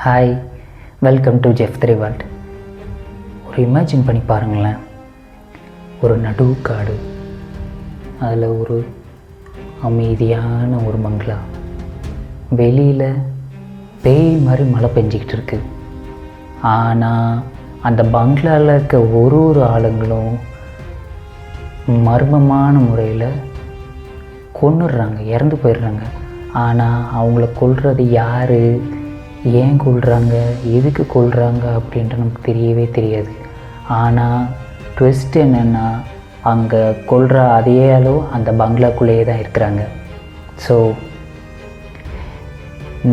Hi, welcome to Jeff three world. ஒரு imagine பண்ணி பாருங்களேன், ஒரு நடுக்காடு, அதில் ஒரு அமைதியான ஒரு பங்களா, வெளியில் பேய் மாதிரி மழை பெஞ்சிக்கிட்டு இருக்கு. ஆனால் அந்த பங்களாவில் இருக்க ஒரு ஆளுங்களும் மர்மமான முறையில் கொன்னுடுறாங்க, இறந்து போயிடுறாங்க. ஆனால் அவங்கள கொல்றது யார், ஏன் கொல்றாங்க, எதுக்கு கொல்றாங்க அப்படின்ட்டு நமக்கு தெரியவே தெரியாது. ஆனால் ட்விஸ்ட் என்னென்னா, அங்கே கொல்ற அதே ஆளோ அந்த பங்களாக்குள்ளேயே தான் இருக்கிறாங்க. ஸோ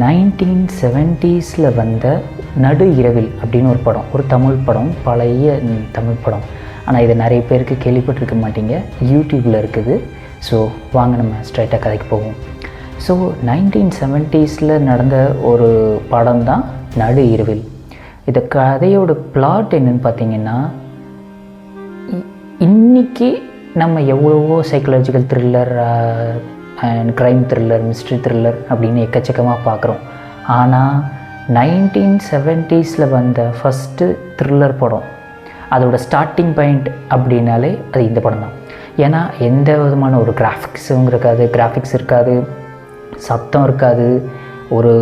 1970s வந்த நடு இரவில் அப்படின்னு ஒரு படம், ஒரு தமிழ் படம், பழைய தமிழ் படம். ஆனால் இதை நிறைய பேருக்கு கேள்விப்பட்டிருக்க மாட்டீங்க, யூடியூப்பில் இருக்குது. ஸோ வாங்க நம்ம ஸ்ட்ரைட்டாக கதைக்கு போவோம். ஸோ 1970s நடந்த ஒரு படம் தான் நடு இரவில். இந்த கதையோட பிளாட் என்னன்னு பார்த்தீங்கன்னா, இன்றைக்கி நம்ம எவ்வளவோ psychological thriller and crime thriller, mystery thriller அப்படின்னு எக்கச்சக்கமாக பார்க்குறோம். ஆனால் 1970s வந்த ஃபஸ்ட்டு த்ரில்லர் படம், அதோட ஸ்டார்டிங் பாயிண்ட் அப்படின்னாலே அது இந்த படம் தான். ஏன்னா எந்த விதமான ஒரு கிராஃபிக்ஸ் இருக்காது, சத்தம் இருக்காது, ஒரு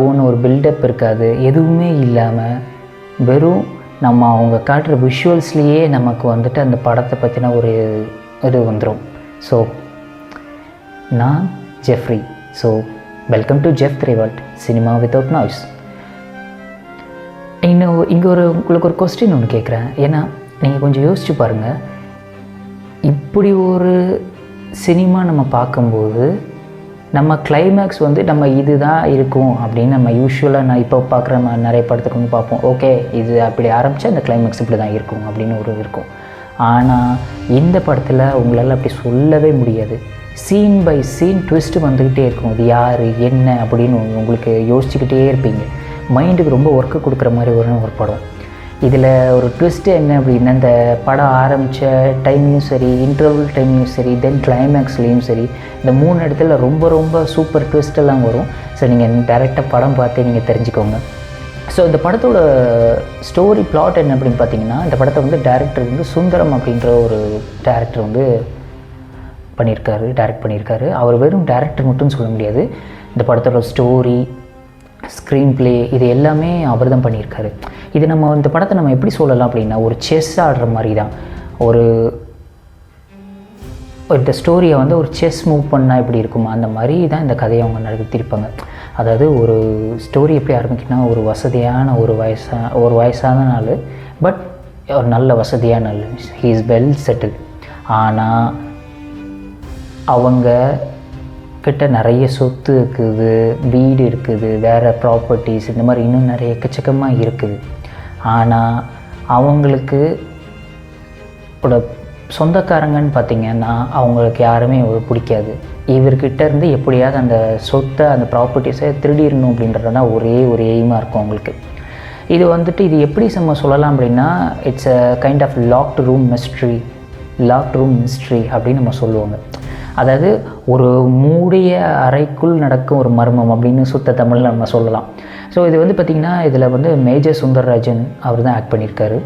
ஊன்னு ஒரு பில்டப் இருக்காது, எதுவுமே இல்லாமல் வெறும் நம்ம அவங்க காட்டுற விஷுவல்ஸ்லேயே நமக்கு வந்துட்டு அந்த படத்தை பற்றின ஒரு இது வந்துடும். ஸோ நான் Jeffrey. So welcome to Jeff three world, cinema without noise. இங்கே உங்களுக்கு ஒரு கொஸ்டின் ஒன்று கேட்குறேன். ஏன்னா நீங்கள் கொஞ்சம் யோசிச்சு பாருங்கள், இப்படி ஒரு சினிமா நம்ம பார்க்கும்போது நம்ம கிளைமேக்ஸ் வந்து நம்ம இது தான் இருக்கும் அப்படின்னு நம்ம யூஸ்வலாக நான் இப்போ பார்க்குற நிறைய படத்துக்கு வந்து பார்ப்போம். ஓகே, இது அப்படி ஆரம்பித்தா இந்த கிளைமேக்ஸ் இப்படி தான் இருக்கும் அப்படின்னு ஒரு இருக்கும். ஆனால் இந்த படத்தில் உங்களால் அப்படி சொல்லவே முடியாது. சீன் பை சீன் ட்விஸ்ட்டு வந்துக்கிட்டே இருக்கும். இது யார், என்ன அப்படின்னு உங்களுக்கு யோசிச்சுக்கிட்டே இருப்பீங்க. மைண்டுக்கு ரொம்ப ஒர்க்கு கொடுக்குற மாதிரி ஒரு படம். இதில் ஒரு ட்விஸ்ட்டு என்ன அப்படின்னா, இந்த படம் ஆரம்பித்த டைம்லையும் சரி, இன்டர்வல் டைம்லையும் சரி, தென் கிளைமேக்ஸ்லேயும் சரி, இந்த 3 இடத்துல ரொம்ப சூப்பர் ட்விஸ்டெல்லாம் வரும். ஸோ நீங்கள் டேரெக்டாக படம் பார்த்தே நீங்கள் தெரிஞ்சுக்கோங்க. ஸோ இந்த படத்தோட ஸ்டோரி பிளாட் என்ன அப்படின்னு பார்த்தீங்கன்னா, இந்த படத்தை வந்து டைரக்டர் வந்து சுந்தரம் அப்படின்ற ஒரு டைரக்டர் வந்து டைரக்ட் பண்ணியிருக்காரு. அவர் வெறும் டைரக்டர் மட்டும் சொல்ல முடியாது. இந்த படத்தோட ஸ்டோரி, ஸ்க்ரீன் ப்ளே, இது எல்லாமே அவர் தான் பண்ணியிருக்காரு. இது நம்ம இந்த படத்தை நம்ம எப்படி சொல்லலாம் அப்படின்னா, ஒரு செஸ் ஆடுற மாதிரி தான். இந்த ஸ்டோரியை வந்து ஒரு செஸ் மூவ் பண்ணால் எப்படி இருக்குமா, அந்த மாதிரி தான் இந்த கதையை அவங்க நடத்திருப்பாங்க. அதாவது ஒரு ஸ்டோரி எப்படி ஆரம்பிக்குன்னா, ஒரு வசதியான ஒரு வயசான ஆள், பட் ஒரு நல்ல வசதியான ஆள், ஹீ இஸ் வெல் செட்டில். ஆனால் அவங்க கிட்ட நிறைய சொத்து இருக்குது, வீடு இருக்குது, வேறு ப்ராப்பர்ட்டிஸ், இந்த மாதிரி இன்னும் நிறைய எக்கச்சக்கமாக இருக்குது. ஆனால் அவங்களுக்கு சொந்தக்காரங்கன்னு பார்த்திங்கன்னா அவங்களுக்கு யாருமே பிடிக்காது. இவர்கிட்ட இருந்து எப்படியாவது அந்த சொத்தை, அந்த ப்ராப்பர்ட்டிஸை திருடிடணும் அப்படின்றது தான் ஒரே எய்மாக இருக்கும் அவங்களுக்கு. இது வந்துட்டு இது எப்படி நம்ம சொல்லலாம் அப்படின்னா, it's a kind of locked room mystery அப்படின்னு நம்ம சொல்லுவாங்க. அதாவது ஒரு மூடிய அறைக்குள் நடக்கும் ஒரு மர்மம் அப்படின்னு சுத்த தமிழில் நம்ம சொல்லலாம். ஸோ இது வந்து பார்த்திங்கன்னா, இதில் வந்து மேஜர் சுந்தரராஜன் அவர் தான் ஆக்ட் பண்ணியிருக்காரு.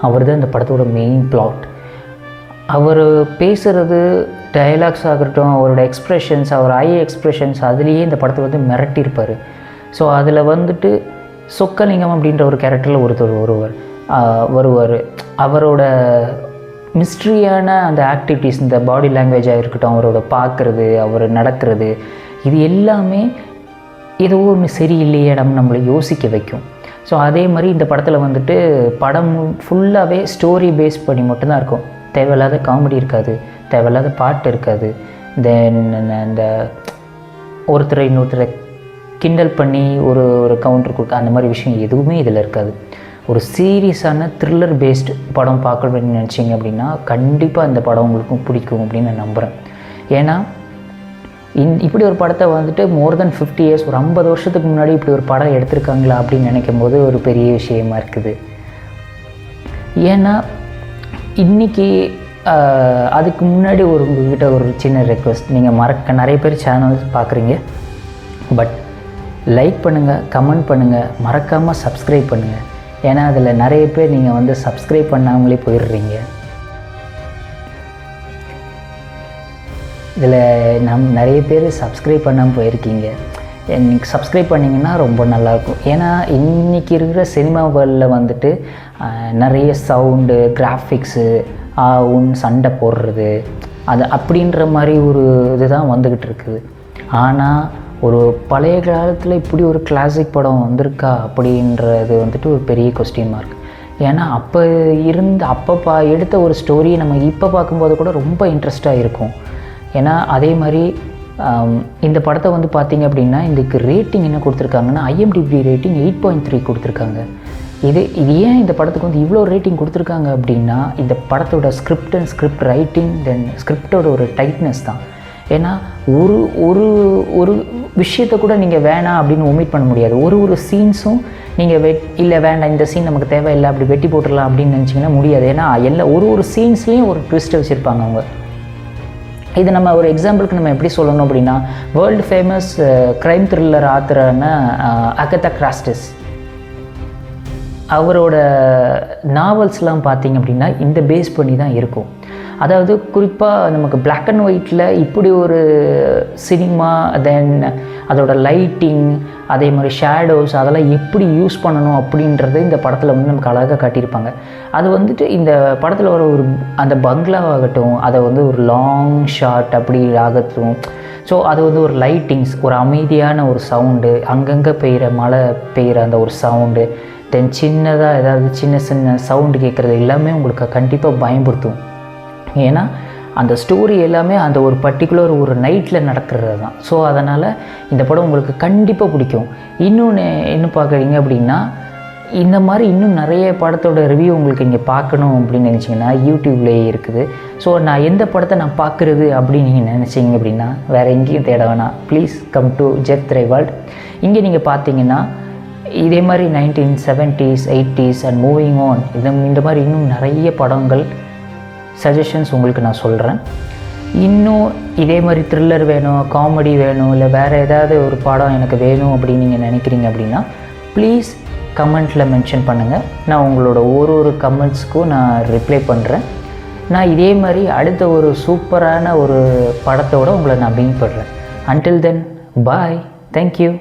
அவர் தான் இந்த படத்தோட மெயின் பிளாட். அவர் பேசுகிறது, டயலாக்ஸ் ஆகட்டும், அவரோட எக்ஸ்ப்ரெஷன்ஸ், அவர் ஐ எக்ஸ்ப்ரெஷன்ஸ், அதுலேயே இந்த படத்தை வந்து மிரட்டியிருப்பார். ஸோ அதில் வந்துட்டு சொக்கலிங்கம் அப்படின்ற ஒரு கேரக்டரில் ஒருத்தர் வருவார். அவரோட மிஸ்ட்ரியான அந்த ஆக்டிவிட்டீஸ், இந்த பாடி லாங்குவேஜாக இருக்கட்டும், அவரோட பார்க்குறது, அவர் நடக்கிறது, இது எல்லாமே ஏதோ ஒன்று சரியில்லையே நம்மளை யோசிக்க வைக்கும். ஸோ அதே மாதிரி இந்த படத்தில் வந்துட்டு படம் ஃபுல்லாகவே ஸ்டோரி பேஸ் பண்ணி மட்டும்தான் இருக்கும். தேவையில்லாத காமெடி இருக்காது, தேவையில்லாத பாட்டு இருக்காது, தென் இந்த ஒருத்தரை இன்னொருத்தரை கிண்டல் பண்ணி ஒரு கவுண்டர் கொடுக்க, அந்த மாதிரி விஷயம் எதுவுமே இதில் இருக்காது. ஒரு சீரியஸான த்ரில்லர் பேஸ்டு படம் பார்க்கணும்னு நினச்சிங்க அப்படின்னா கண்டிப்பாக இந்த படம் உங்களுக்கும் பிடிக்கும் அப்படின்னு நான் நம்புகிறேன். ஏன்னா இப்படி ஒரு படத்தை வந்துட்டு மோர் தென் 50 இயர்ஸ், ஒரு 50 வருஷத்துக்கு முன்னாடி இப்படி ஒரு படம் எடுத்திருக்காங்களா அப்படின்னு நினைக்கும் போது ஒரு பெரிய விஷயமா இருக்குது. ஏன்னா இன்றைக்கி அதுக்கு முன்னாடி உங்கள்கிட்ட ஒரு சின்ன ரெக்வெஸ்ட். நீங்கள் நிறைய பேர் சேனல்ஸ் பார்க்குறீங்க, பட் லைக் பண்ணுங்கள், கமெண்ட் பண்ணுங்கள், மறக்காமல் சப்ஸ்கிரைப் பண்ணுங்கள். ஏன்னா அதில் நிறைய பேர் நீங்கள் வந்து சப்ஸ்கிரைப் பண்ணாமலே போயிடுறீங்க. இதில் நிறைய பேர் சப்ஸ்கிரைப் பண்ணாமல் போயிருக்கீங்க. எனக்கு சப்ஸ்கிரைப் பண்ணிங்கன்னா ரொம்ப நல்லாயிருக்கும். ஏன்னா இன்றைக்கி இருக்கிற சினிமா வேர்ல்டில் வந்துட்டு நிறைய சவுண்டு, கிராஃபிக்ஸு, சண்டை போடுறது அது அப்படின்ற மாதிரி ஒரு இது தான் வந்துக்கிட்டு இருக்குது. ஆனால் ஒரு பழைய காலத்தில் இப்படி ஒரு கிளாசிக் படம் வந்திருக்கா அப்படின்றது வந்துட்டு ஒரு பெரிய கொஸ்டின் மார்க். ஏன்னா அப்போ எடுத்த ஒரு ஸ்டோரியை நம்ம இப்போ பார்க்கும்போது கூட ரொம்ப இன்ட்ரெஸ்ட்டாக இருக்கும். ஏன்னா அதே மாதிரி இந்த படத்தை வந்து பார்த்திங்க அப்படின்னா இதுக்கு ரேட்டிங் என்ன கொடுத்துருக்காங்கன்னா IMDb ரேட்டிங் 8.3 கொடுத்துருக்காங்க. இது ஏன் இந்த படத்துக்கு வந்து இவ்வளோ ரேட்டிங் கொடுத்துருக்காங்க அப்படின்னா இந்த படத்தோட ஸ்கிரிப்ட் ரைட்டிங், தென் ஸ்கிரிப்டோட ஒரு டைட்னஸ் தான். ஏன்னா ஒரு ஒரு ஒரு விஷயத்தை கூட நீங்கள் வேணாம் அப்படின்னு ஒமிட் பண்ண முடியாது. ஒரு சீன்ஸும் நீங்கள் இல்லை வேண்டாம், இந்த சீன் நமக்கு தேவையில்லை, அப்படி வெட்டி போட்டுடலாம் அப்படின்னு நினச்சிங்கன்னா முடியாது. ஏன்னா ஒரு சீன்ஸ்லேயும் ஒரு ட்விஸ்ட்டை வச்சுருப்பாங்க அவங்க. இது நம்ம ஒரு எக்ஸாம்பிளுக்கு நம்ம எப்படி சொல்லணும் அப்படின்னா, வேர்ல்டு ஃபேமஸ் க்ரைம் த்ரில்லர் ஆத்தரான அகதா கிறிஸ்டிஸ் அவரோட நாவல்ஸ்லாம் பார்த்திங்க அப்படின்னா இந்த பேஸ் பண்ணி தான் இருக்கும். அதாவது குறிப்பாக நமக்கு பிளாக் அண்ட் ஒயிட்டில் இப்படி ஒரு சினிமா, தென் அதோட லைட்டிங், அதே மாதிரி ஷேடோஸ் அதெல்லாம் எப்படி யூஸ் பண்ணணும் அப்படின்றது இந்த படத்தில் வந்து நமக்கு அழகாக காட்டியிருப்பாங்க. அது வந்துட்டு இந்த படத்தில் வர அந்த பங்களாவாகட்டும், அதை வந்து ஒரு லாங் ஷாட் அப்படி ஆகட்டும், ஸோ அது வந்து ஒரு லைட்டிங்ஸ், ஒரு அமைதியான ஒரு சவுண்டு, அங்கங்கே மழை பெய்கிற அந்த ஒரு சவுண்டு, தென் சின்னதாக ஏதாவது சின்ன சவுண்டு கேட்குறது எல்லாமே உங்களுக்கு கண்டிப்பாக பயன்படுத்தும். ஏன்னா அந்த ஸ்டோரி எல்லாமே அந்த ஒரு பர்டிகுலர் ஒரு நைட்டில் நடக்கிறது தான். ஸோ அதனால் இந்த படம் உங்களுக்கு கண்டிப்பாக பிடிக்கும். இன்னொன்று என்ன பார்க்குறீங்க அப்படின்னா, இந்த மாதிரி இன்னும் நிறைய படத்தோட ரிவ்யூ உங்களுக்கு இங்கே பார்க்கணும் அப்படின்னு நினச்சிங்கன்னா யூடியூப்லேயே இருக்குது. ஸோ நான் எந்த படத்தை நான் பார்க்குறது அப்படின்னு நீங்கள் நினச்சிங்க அப்படின்னா வேறு எங்கேயும் தேட வேணாம். ப்ளீஸ் கம் டு ஜெஃப் திரை வேர்ல்ட். இங்கே நீங்கள் பார்த்தீங்கன்னா இதே மாதிரி 1970s 80s and moving on இந்த மாதிரி இன்னும் நிறைய படங்கள் சஜஷன்ஸ் உங்களுக்கு நான் சொல்கிறேன். இன்னும் இதே மாதிரி த்ரில்லர் வேணும், காமெடி வேணும், இல்லை வேறு ஏதாவது ஒரு படம் எனக்கு வேணும் அப்படின்னு நீங்கள் நினைக்கிறீங்க அப்படின்னா ப்ளீஸ் கமெண்ட்டில் மென்ஷன் பண்ணுங்கள். நான் உங்களோட ஒரு கமெண்ட்ஸ்க்கும் நான் ரிப்ளை பண்ணுறேன். நான் இதே மாதிரி அடுத்த ஒரு சூப்பரான ஒரு படத்தோடு உங்களை நான் மீட் பண்ணுறேன். அன்டில் தென் பாய், தேங்க்யூ.